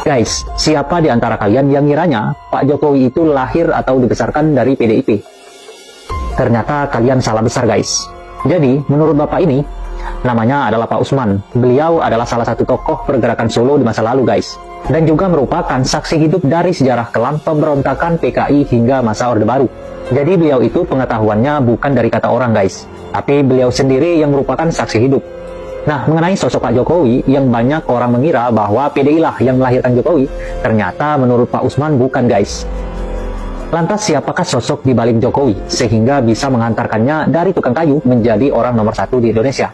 Guys, siapa di antara kalian yang ngiranya Pak Jokowi itu lahir atau dibesarkan dari PDIP? Ternyata kalian salah besar guys. Jadi, menurut Bapak ini, namanya adalah Pak Usman. Beliau adalah salah satu tokoh pergerakan Solo di masa lalu guys. Dan juga merupakan saksi hidup dari sejarah kelam pemberontakan PKI hingga masa Orde Baru. Jadi beliau itu pengetahuannya bukan dari kata orang guys, tapi beliau sendiri yang merupakan saksi hidup. Nah, mengenai sosok Pak Jokowi, yang banyak orang mengira bahwa PDI lah yang melahirkan Jokowi, ternyata menurut Pak Usman bukan guys. Lantas siapakah sosok di balik Jokowi, sehingga bisa mengantarkannya dari tukang kayu menjadi orang nomor 1 di Indonesia?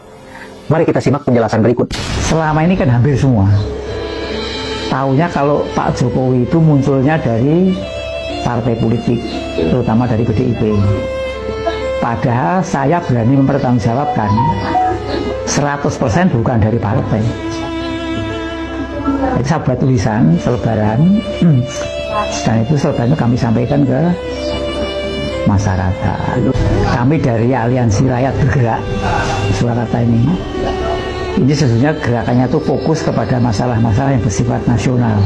Mari kita simak penjelasan berikut. Selama ini kan hampir semua taunya kalau Pak Jokowi itu munculnya dari partai politik, terutama dari PDIP. Padahal saya berani mempertanggungjawabkan 100% bukan dari partai. Jadi saya buat tulisan selebaran, dan itu selebaran itu kami sampaikan ke masyarakat. Kami dari Aliansi Rakyat Bergerak Surakarta ini sesungguhnya gerakannya itu fokus kepada masalah-masalah yang bersifat nasional,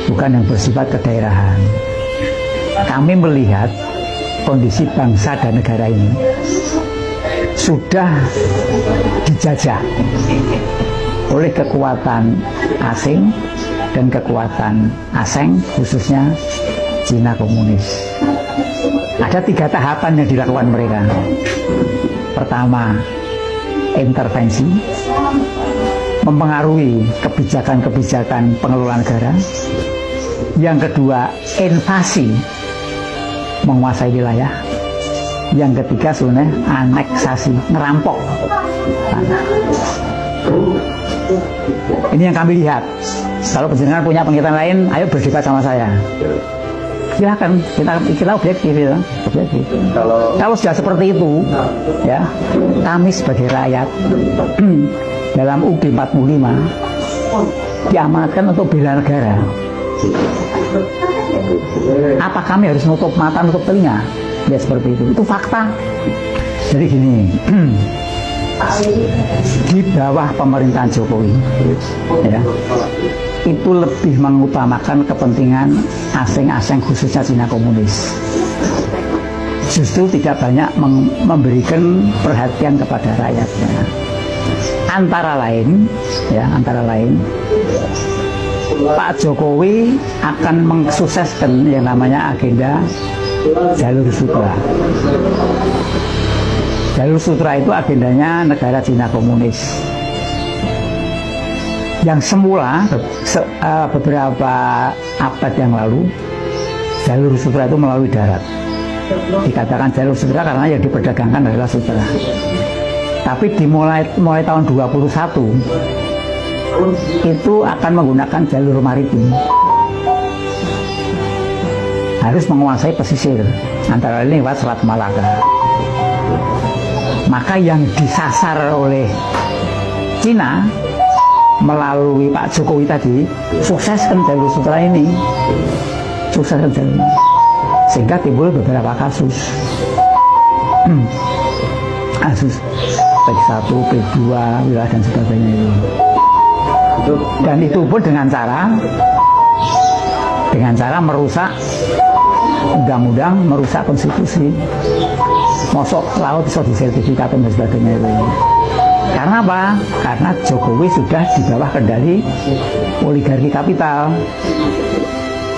bukan yang bersifat kedaerahan. Kami melihat kondisi bangsa dan negara ini sudah dijajah oleh kekuatan asing dan kekuatan asing, khususnya Cina komunis. Ada 3 tahapan yang dilakukan mereka. Pertama, intervensi, mempengaruhi kebijakan-kebijakan pengelolaan negara. Yang kedua, invasi, menguasai wilayah. Yang ketiga sebenarnya aneksasi, ngerampok tanah. Ini yang kami lihat. Kalau penjenengan punya penglihatan lain, ayo berdebat sama saya. Silakan, kita objektif ya. Objektif. Kalau sudah seperti itu, ya, kami sebagai rakyat dalam UUD 45 diamanatkan untuk bela negara. Apa kami harus nutup mata, nutup telinga? Ya seperti itu. Itu fakta. Jadi gini, di bawah pemerintahan Jokowi, ya, itu lebih mengutamakan kepentingan asing-asing, khususnya Cina komunis. Justru tidak banyak memberikan perhatian kepada rakyatnya. Antara lain, Pak Jokowi akan mensukseskan yang namanya agenda Jalur Sutra. Jalur Sutra itu agendanya negara Cina komunis. Yang semula beberapa abad yang lalu, Jalur Sutra itu melalui darat. Dikatakan Jalur Sutra karena yang diperdagangkan adalah sutra. Tapi dimulai tahun 21 itu akan menggunakan jalur maritim. Harus menguasai pesisir, antara lain lewat Selat Malaka. Maka yang disasar oleh Cina melalui Pak Jokowi tadi, sukseskan jalur sutra ini, sukseskan jalur, sehingga timbul beberapa kasus. Kasus P1, P2, wilayah dan sebagainya itu. Dan itu pun dengan cara merusak undang-undang, merusak konstitusi. Mosok laut bisa disertifikat dan sebagainya itu. Karena apa? Karena Jokowi sudah di bawah kendali oligarki kapital.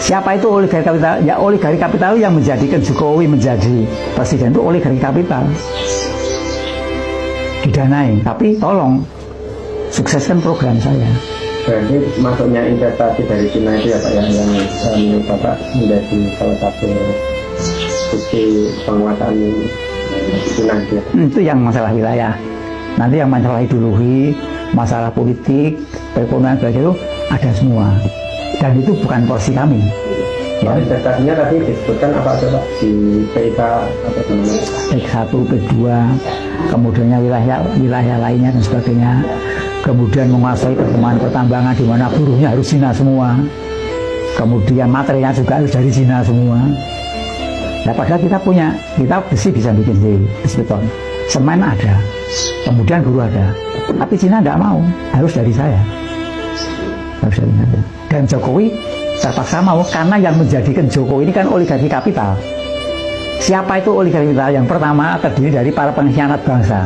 Siapa itu oligarki kapital? Ya oligarki kapital yang menjadikan Jokowi menjadi presiden itu oligarki kapital. Didanai, tapi tolong sukseskan program saya. Berarti masuknya investasi dari Cina itu ya Pak, yang Bapak menjadi salah satu bukti penguasaan Cina itu. Itu yang masalah wilayah. Nanti yang masalah ideologi, masalah politik, perekonomian itu ada semua. Dan itu bukan porsi kami. Ya. Investasinya tadi disebutkan apa Pak? Di PIK atau di mana? P1, P2, kemudiannya wilayah lainnya dan sebagainya. Kemudian menguasai perkembangan pertambangan di mana buruhnya harus Cina semua. Kemudian materialnya juga harus dari Cina semua. Nah, padahal kita besi bisa bikin sendiri, besi beton, semen ada, kemudian buruh ada. Tapi Cina tidak mau, harus dari saya. Dan Jokowi terpaksa mau, karena yang menjadikan Jokowi ini kan oligarki kapital. Siapa itu oligarki kapital? Yang pertama terdiri dari para pengkhianat bangsa.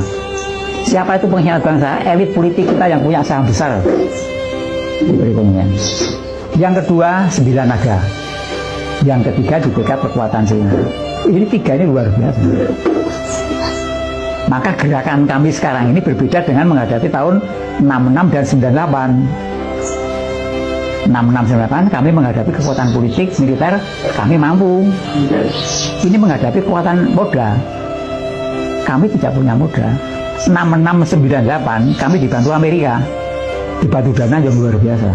Siapa itu pengkhianat bangsa? Elit politik kita yang punya saham besar di perekonomian. Yang kedua, 9 naga. Yang ketiga dipegat kekuatan Cina. Ini 3 ini luar biasa. Maka gerakan kami sekarang ini berbeda dengan menghadapi tahun 66 dan 98. 66-98 kami menghadapi kekuatan politik, militer, kami mampu. Ini menghadapi kekuatan modal, kami tidak punya modal. 66-98 kami dibantu Amerika, dibantu dana yang luar biasa.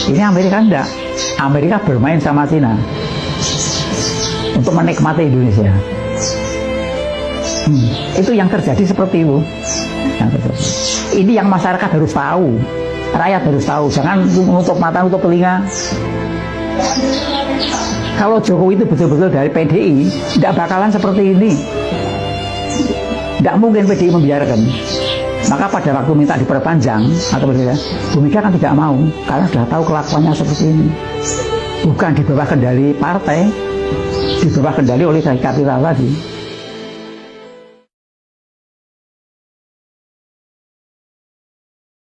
Ini Amerika enggak. Amerika bermain sama Cina untuk menikmati Indonesia. Itu yang terjadi seperti itu. Ini yang masyarakat harus tahu, rakyat harus tahu. Jangan menutup mata, nutup telinga. Kalau Jokowi itu betul-betul dari PDI, tidak bakalan seperti ini. Tidak mungkin PDI membiarkan. Maka pada waktu minta diperpanjang atau berbeda, Bu Mega kan tidak mau, karena sudah tahu kelakuannya seperti ini. Bukan di bawah kendali partai, di bawah kendali oligarki kapital tadi.